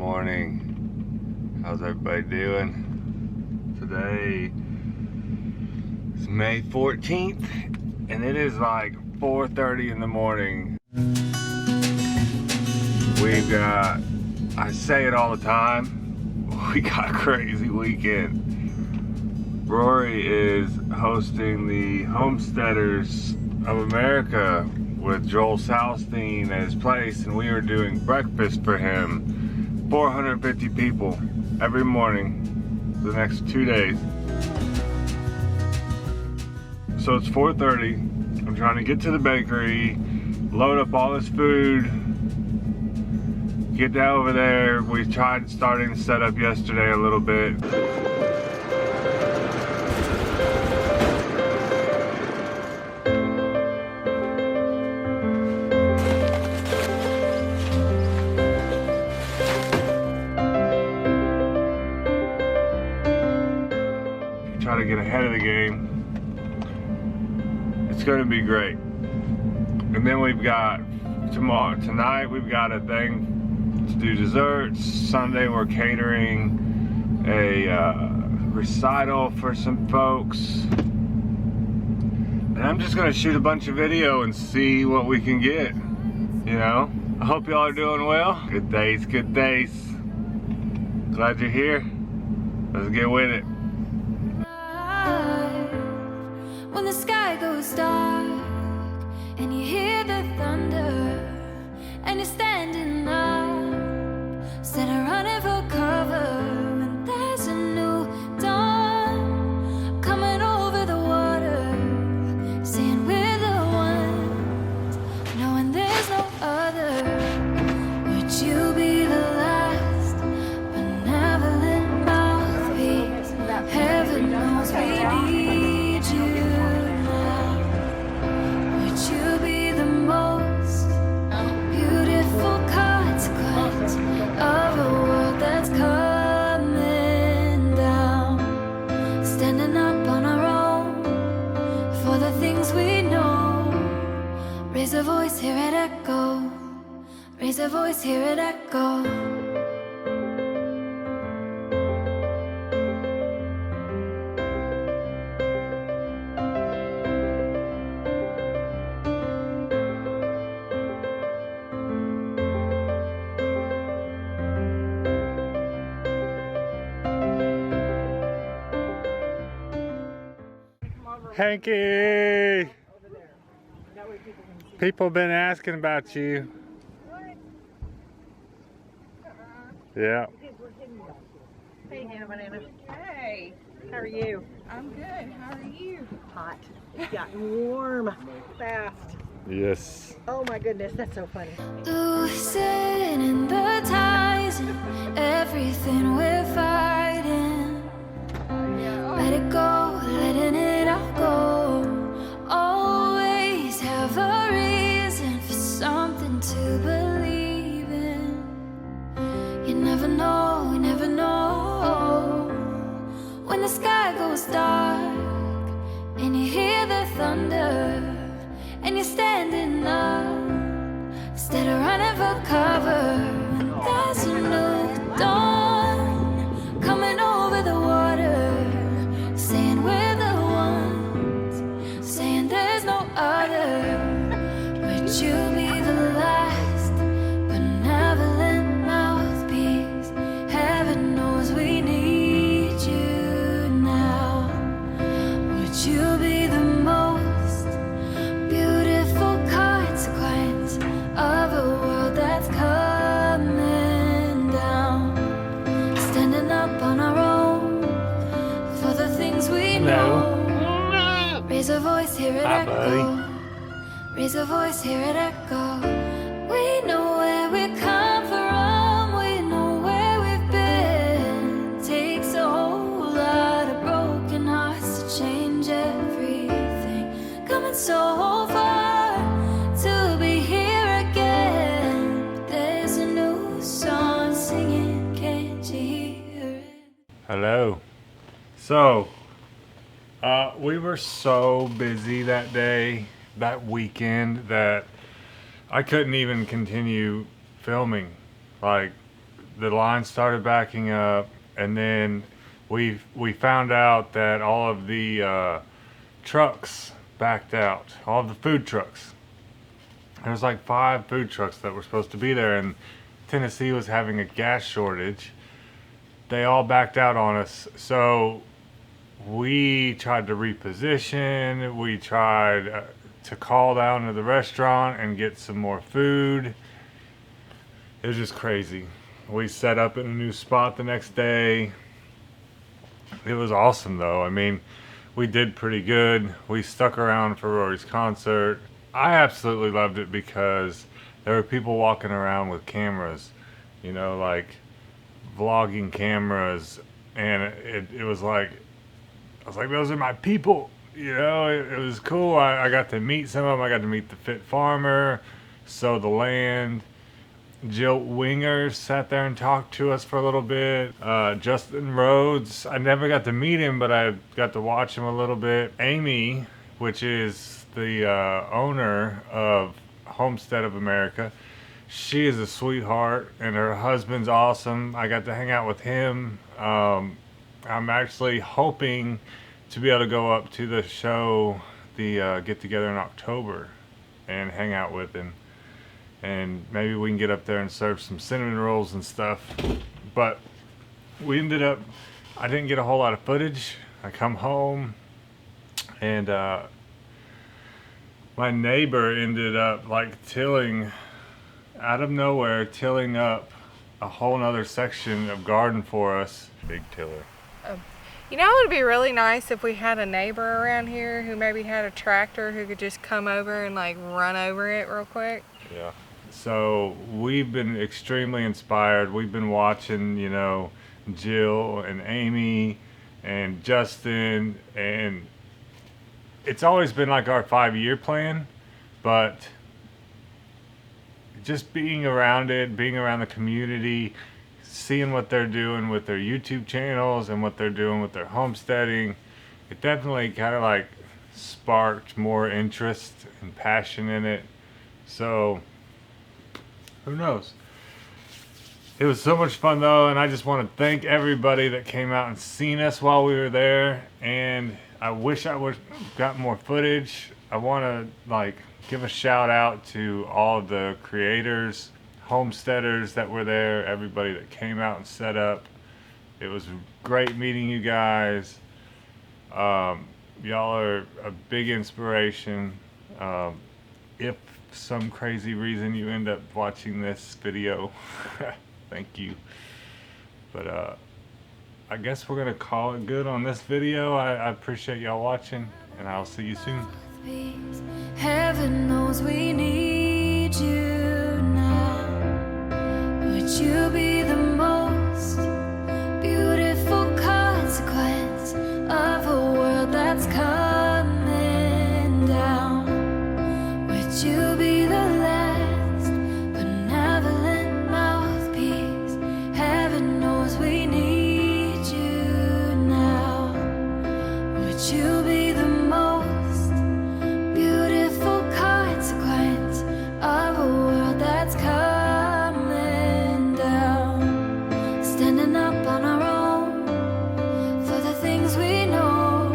morning. How's everybody doing? Today is May 14th and it is like 4:30 in the morning. We've got, I say it all the time, we got a crazy weekend. Rory is hosting the Homesteaders of America with Joel Southstein at his place, and we are doing breakfast for him. 450 people every morning for the next 2 days. So it's 4:30. I'm trying to get to the bakery, load up all this food, get down over there. We tried starting to set up yesterday a little bit. Try to get ahead of the game. It's going to be great. And then we've got tonight we've got a thing to do desserts. Sunday we're catering a recital for some folks. And I'm just going to shoot a bunch of video and see what we can get. You know, I hope y'all are doing well. Good days, good days. Glad you're here. Let's get with it. When the sky goes dark and you hear the thunder and you're standing up instead of running for cover, and there's a new dawn coming over the water, seeing we're the ones, knowing there's no other. Would you be the last benevolent mouthpiece? Heaven knows we need you now. Would you be the most beautiful consequence of a world that's coming down? Standing up on our own for the things we know. Raise a voice, hear it echo. Raise a voice, hear it echo. Hanky! People been asking about you. Yeah. Hey, Hannah Banana. Hey, how are you? I'm good. How are you? Hot. It's gotten warm fast. Yes. Oh my goodness, that's so funny. Loosen in the ties and everything we're fighting. Let it go, letting it all go. Always have a reason for something to believe in. You never know, you never know. When the sky goes dark and you hear the thunder and you're standing up instead of running for cover, and there's a new dawn coming over the water, saying we're the ones, saying there's no other. Would you be the last benevolent mouthpiece? Heaven knows we need you now. Would you be the most beautiful consequence of a world that's coming down? Standing up on our own for the things we know. Raise a voice, hear it echo. Raise a voice, hear it echo. We know where we come from, we know where we've been. Takes a whole lot of broken hearts to change everything. Coming so far to be here again. But there's a new song singing, can't you hear it? Hello. So, we were so busy that day, that weekend, that I couldn't even continue filming. Like, the line started backing up, and then we found out that all of the trucks backed out, all of the food trucks. There was like 5 food trucks that were supposed to be there, and Tennessee was having a gas shortage. They all backed out on us, so we tried to reposition. We tried to call down to the restaurant and get some more food. It was just crazy. We set up in a new spot the next day. It was awesome though. I mean, we did pretty good. We stuck around for Rory's concert. I absolutely loved it because there were people walking around with cameras, you know, like vlogging cameras, and it was like, I was like, those are my people, you know. It was cool. I got to meet some of them. I got to meet the Fit Farmer, Sow the Land. Jill Wingers sat there and talked to us for a little bit. Justin Rhodes, I never got to meet him, but I got to watch him a little bit. Amy, which is the owner of Homestead of America, she is a sweetheart, and her husband's awesome. I got to hang out with him. I'm actually hoping to be able to go up to the show, the get together in October, and hang out with him. And maybe we can get up there and serve some cinnamon rolls and stuff. But we ended up, I didn't get a whole lot of footage. I come home, and my neighbor ended up like tilling, out of nowhere, tilling up a whole nother section of garden for us. Big tiller. You know, it would be really nice if we had a neighbor around here who maybe had a tractor who could just come over and like run over it real quick. Yeah. So we've been extremely inspired. We've been watching, you know, Jill and Amy and Justin, and it's always been like our 5-year plan, but just being around it, being around the community, seeing what they're doing with their YouTube channels and what they're doing with their homesteading, it definitely kind of like sparked more interest and passion in it. So who knows? It was so much fun though, and I just want to thank everybody that came out and seen us while we were there. And I wish I would have got more footage. I want to like give a shout out to all of the creators, homesteaders that were there, everybody that came out and set up. It was great meeting you guys. Y'all are a big inspiration. If some crazy reason you end up watching this video, thank you. But I guess we're gonna call it good on this video. I appreciate y'all watching, and I'll see you soon. Heaven knows we need you now. Would you be the most beautiful consequence of a world that's coming down? Would you be the last benevolent mouthpiece? Heaven knows we need you now. Would you be the most beautiful consequence of a world that's coming down? Standing up on our own for the things we know.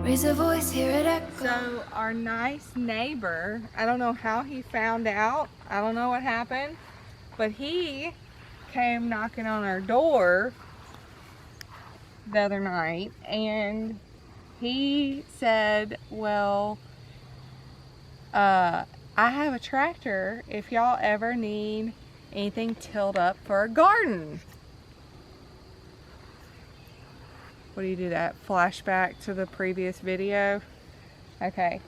Raise a voice, hear it echo. So our nice neighbor, I don't know how he found out. I don't know what happened, but he came knocking on our door the other night, and he said, well, I have a tractor if y'all ever need anything tilled up for a garden. What do you do, that flashback to the previous video? Okay.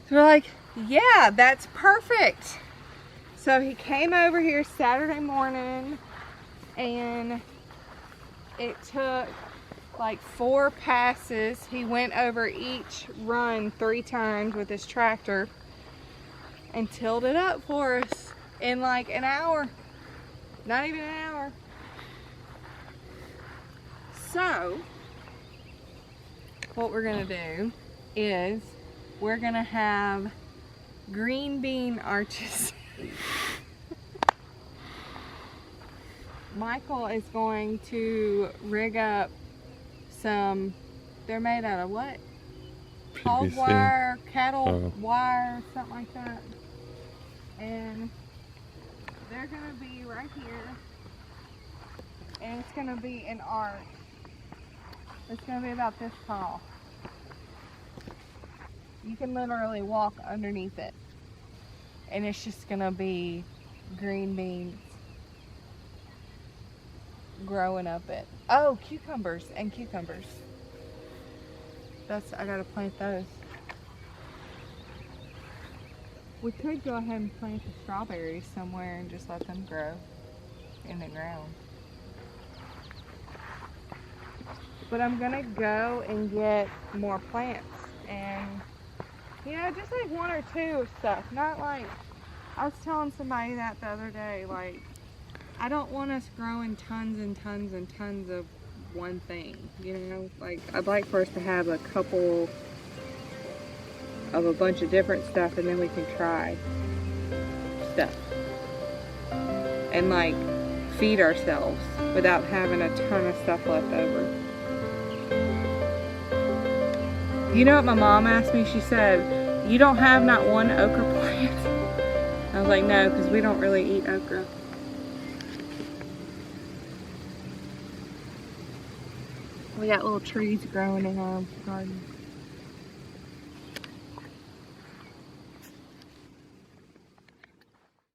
So we're like, yeah, that's perfect. So he came over here Saturday morning, and it took like 4 passes. He went over each run 3 times with his tractor and tilled it up for us in like an hour. Not even an hour. So what we're gonna do is we're gonna have green bean arches. Michael is going to rig up some, they're made out of what? Hog PVC. wire, cattle Oh. wire, something like that. And they're gonna be right here. And it's gonna be an arch. It's gonna be about this tall. You can literally walk underneath it. And it's just gonna be green beans growing up it. Oh, cucumbers and cucumbers. I gotta plant those. We could go ahead and plant the strawberries somewhere and just let them grow in the ground. But I'm gonna go and get more plants and, you know, just like one or two of stuff. Not like, I was telling somebody that the other day, like, I don't want us growing tons and tons and tons of one thing, you know? Like, I'd like for us to have a couple of a bunch of different stuff, and then we can try stuff. And like, feed ourselves without having a ton of stuff left over. You know what my mom asked me? She said, you don't have not one okra plant? I was like, no, because we don't really eat okra. We got little trees growing in our garden.